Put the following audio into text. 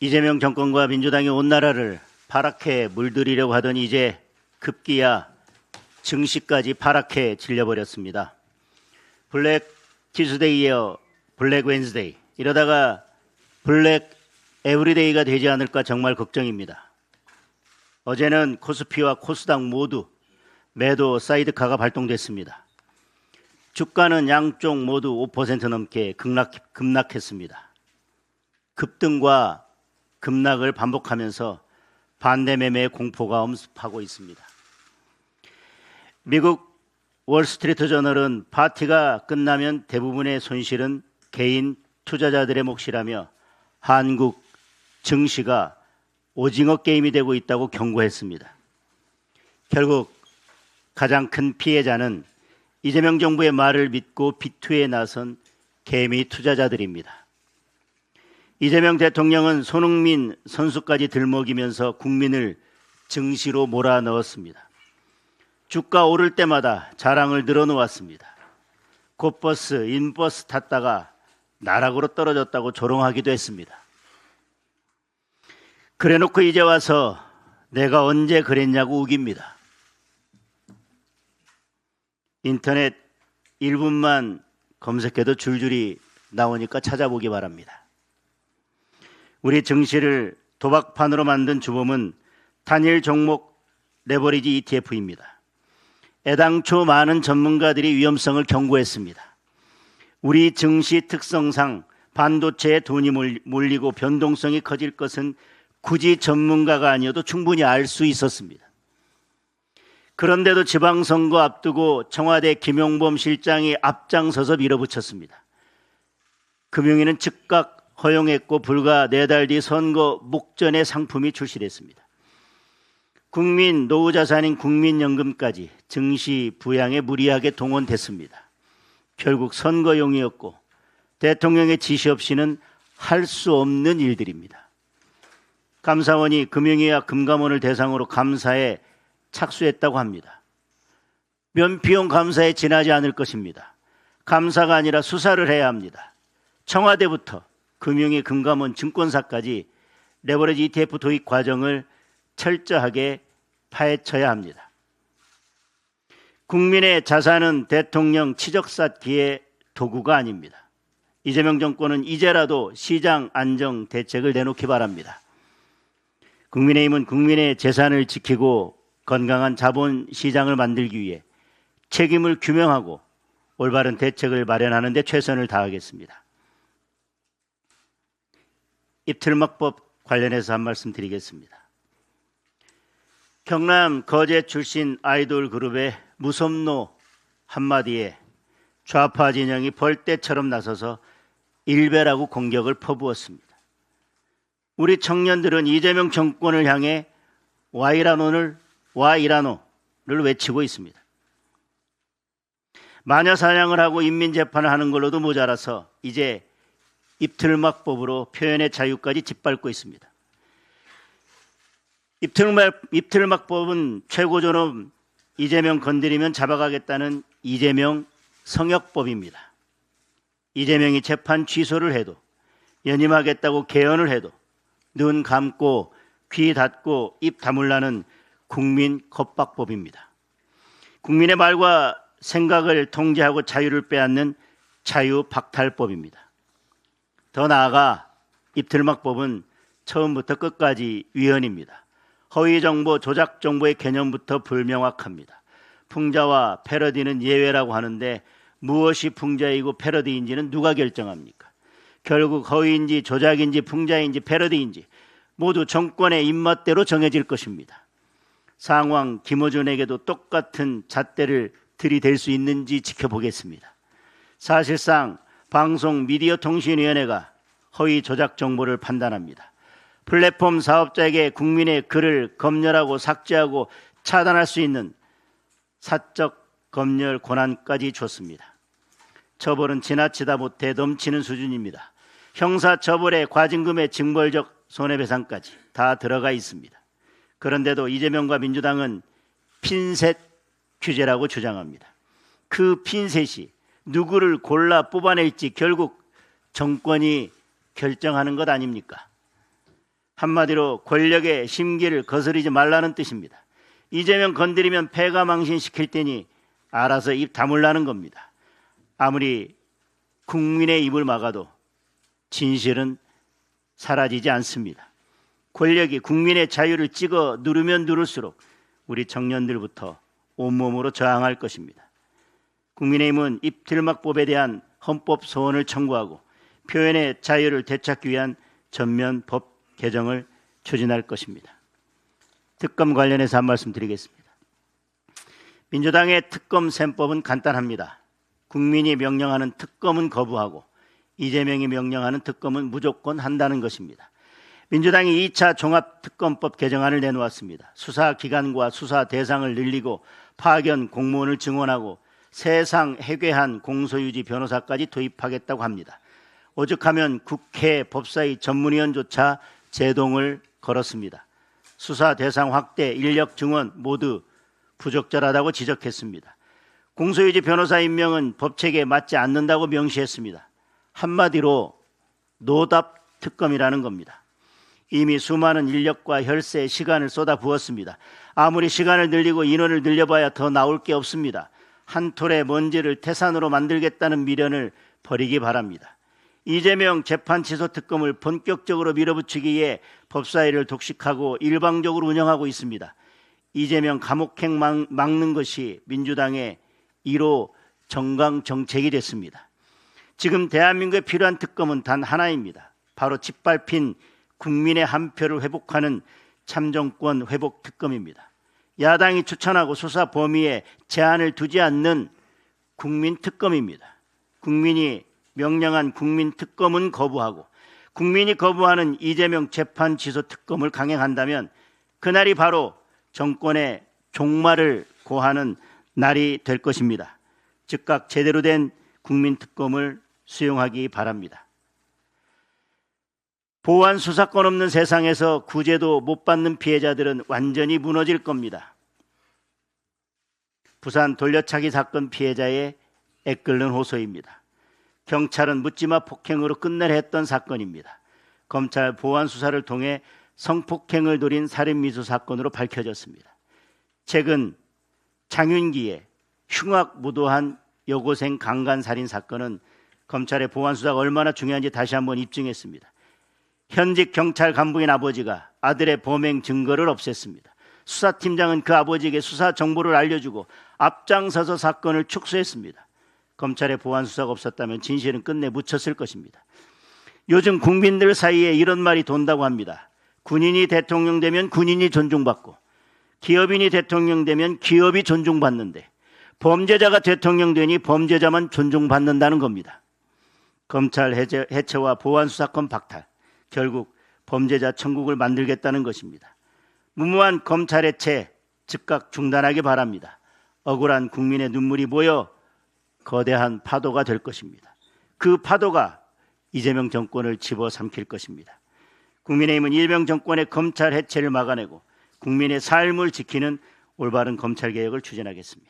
이재명 정권과 민주당이 온 나라를 파랗게 물들이려고 하더니 이제 급기야 증시까지 파랗게 질려버렸습니다. 블랙 티스데이에 이어 블랙 웬스데이, 이러다가 블랙 에브리데이가 되지 않을까 정말 걱정입니다. 어제는 코스피와 코스닥 모두 매도 사이드카가 발동됐습니다. 주가는 양쪽 모두 5% 넘게 급락했습니다. 급등과 급락을 반복하면서 반대 매매의 공포가 엄습하고 있습니다. 미국 월스트리트 저널은 파티가 끝나면 대부분의 손실은 개인 투자자들의 몫이라며 한국 증시가 오징어 게임이 되고 있다고 경고했습니다. 결국 가장 큰 피해자는 이재명 정부의 말을 믿고 비투에 나선 개미 투자자들입니다. 이재명 대통령은 손흥민 선수까지 들먹이면서 국민을 증시로 몰아넣었습니다. 주가 오를 때마다 자랑을 늘어놓았습니다. 곧버스, 인버스 탔다가 나락으로 떨어졌다고 조롱하기도 했습니다. 그래놓고 이제 와서 내가 언제 그랬냐고 우깁니다. 인터넷 1분만 검색해도 줄줄이 나오니까 찾아보기 바랍니다. 우리 증시를 도박판으로 만든 주범은 단일 종목 레버리지 ETF입니다. 애당초 많은 전문가들이 위험성을 경고했습니다. 우리 증시 특성상 반도체에 돈이 몰리고 변동성이 커질 것은 굳이 전문가가 아니어도 충분히 알 수 있었습니다. 그런데도 지방선거 앞두고 청와대 김용범 실장이 앞장서서 밀어붙였습니다. 금융위는 즉각 허용했고 불과 4달 뒤 선거 목전에 상품이 출시됐습니다. 국민 노후자산인 국민연금까지 증시 부양에 무리하게 동원됐습니다. 결국 선거용이었고 대통령의 지시 없이는 할 수 없는 일들입니다. 감사원이 금융위와 금감원을 대상으로 감사에 착수했다고 합니다. 면피용 감사에 지나지 않을 것입니다. 감사가 아니라 수사를 해야 합니다. 청와대부터 금융위, 금감원, 증권사까지 레버리지 ETF 도입 과정을 철저하게 파헤쳐야 합니다. 국민의 자산은 대통령 치적쌓기의 도구가 아닙니다. 이재명 정권은 이제라도 시장 안정 대책을 내놓기 바랍니다. 국민의힘은 국민의 재산을 지키고 건강한 자본시장을 만들기 위해 책임을 규명하고 올바른 대책을 마련하는 데 최선을 다하겠습니다. 입틀막법 관련해서 한 말씀 드리겠습니다. 경남 거제 출신 아이돌 그룹의 무섭노 한마디에 좌파 진영이 벌떼처럼 나서서 일베라고 공격을 퍼부었습니다. 우리 청년들은 이재명 정권을 향해 와이라노를 외치고 있습니다. 마녀 사냥을 하고 인민 재판을 하는 걸로도 모자라서 이제 입틀막법으로 표현의 자유까지 짓밟고 있습니다. 입틀막법은 최고존엄 이재명 건드리면 잡아가겠다는 이재명 성역법입니다. 이재명이 재판 취소를 해도 연임하겠다고 개헌을 해도 눈 감고 귀 닫고 입 다물라는 국민 겁박법입니다. 국민의 말과 생각을 통제하고 자유를 빼앗는 자유박탈법입니다. 더 나아가 입틀막법은 처음부터 끝까지 위헌입니다. 허위정보, 조작정보의 개념부터 불명확합니다. 풍자와 패러디는 예외라고 하는데 무엇이 풍자이고 패러디인지는 누가 결정합니까? 결국 허위인지 조작인지 풍자인지 패러디인지 모두 정권의 입맛대로 정해질 것입니다. 상황 김어준에게도 똑같은 잣대를 들이댈 수 있는지 지켜보겠습니다. 사실상 방송미디어통신위원회가 허위 조작 정보를 판단합니다. 플랫폼 사업자에게 국민의 글을 검열하고 삭제하고 차단할 수 있는 사적 검열 권한까지 줬습니다. 처벌은 지나치다 못해 넘치는 수준입니다. 형사처벌에 과징금의 징벌적 손해배상까지 다 들어가 있습니다. 그런데도 이재명과 민주당은 핀셋 규제라고 주장합니다. 그 핀셋이 누구를 골라 뽑아낼지 결국 정권이 결정하는 것 아닙니까? 한마디로 권력의 심기를 거스르지 말라는 뜻입니다. 이재명 건드리면 패가 망신시킬 테니 알아서 입 다물라는 겁니다. 아무리 국민의 입을 막아도 진실은 사라지지 않습니다. 권력이 국민의 자유를 찍어 누르면 누를수록 우리 청년들부터 온몸으로 저항할 것입니다. 국민의힘은 입틀막법에 대한 헌법 소원을 청구하고 표현의 자유를 되찾기 위한 전면 법 개정을 추진할 것입니다. 특검 관련해서 한 말씀 드리겠습니다. 민주당의 특검 셈법은 간단합니다. 국민이 명령하는 특검은 거부하고 이재명이 명령하는 특검은 무조건 한다는 것입니다. 민주당이 2차 종합특검법 개정안을 내놓았습니다. 수사기관과 수사 대상을 늘리고 파견 공무원을 증원하고 세상 해괴한 공소유지 변호사까지 도입하겠다고 합니다. 오죽하면 국회 법사위 전문위원조차 제동을 걸었습니다. 수사 대상 확대, 인력 증원 모두 부적절하다고 지적했습니다. 공소유지 변호사 임명은 법칙에 맞지 않는다고 명시했습니다. 한마디로 노답 특검이라는 겁니다. 이미 수많은 인력과 혈세, 시간을 쏟아부었습니다. 아무리 시간을 늘리고 인원을 늘려봐야 더 나올 게 없습니다. 한 톨의 먼지를 태산으로 만들겠다는 미련을 버리기 바랍니다. 이재명 재판 취소 특검을 본격적으로 밀어붙이기 위해 법사위를 독식하고 일방적으로 운영하고 있습니다. 이재명 감옥행 막는 것이 민주당의 1호 정강 정책이 됐습니다. 지금 대한민국에 필요한 특검은 단 하나입니다. 바로 짓밟힌 국민의 한 표를 회복하는 참정권 회복 특검입니다. 야당이 추천하고 수사 범위에 제한을 두지 않는 국민 특검입니다. 국민이 명령한 국민 특검은 거부하고 국민이 거부하는 이재명 재판 취소 특검을 강행한다면 그날이 바로 정권의 종말을 고하는 날이 될 것입니다. 즉각 제대로 된 국민 특검을 수용하기 바랍니다. 보안 수사권 없는 세상에서 구제도 못 받는 피해자들은 완전히 무너질 겁니다. 부산 돌려차기 사건 피해자의 애끓는 호소입니다. 경찰은 묻지마 폭행으로 끝내려 했던 사건입니다. 검찰 보안 수사를 통해 성폭행을 노린 살인미수 사건으로 밝혀졌습니다. 최근 장윤기의 흉악무도한 여고생 강간살인 사건은 검찰의 보안 수사가 얼마나 중요한지 다시 한번 입증했습니다. 현직 경찰 간부인 아버지가 아들의 범행 증거를 없앴습니다. 수사팀장은 그 아버지에게 수사 정보를 알려주고 앞장서서 사건을 축소했습니다. 검찰의 보안 수사가 없었다면 진실은 끝내 묻혔을 것입니다. 요즘 국민들 사이에 이런 말이 돈다고 합니다. 군인이 대통령 되면 군인이 존중받고 기업인이 대통령 되면 기업이 존중받는데 범죄자가 대통령 되니 범죄자만 존중받는다는 겁니다. 검찰 해체와 보안 수사권 박탈, 결국 범죄자 천국을 만들겠다는 것입니다. 무모한 검찰 해체 즉각 중단하기 바랍니다. 억울한 국민의 눈물이 모여 거대한 파도가 될 것입니다. 그 파도가 이재명 정권을 집어삼킬 것입니다. 국민의힘은 이재명 정권의 검찰 해체를 막아내고 국민의 삶을 지키는 올바른 검찰개혁을 추진하겠습니다.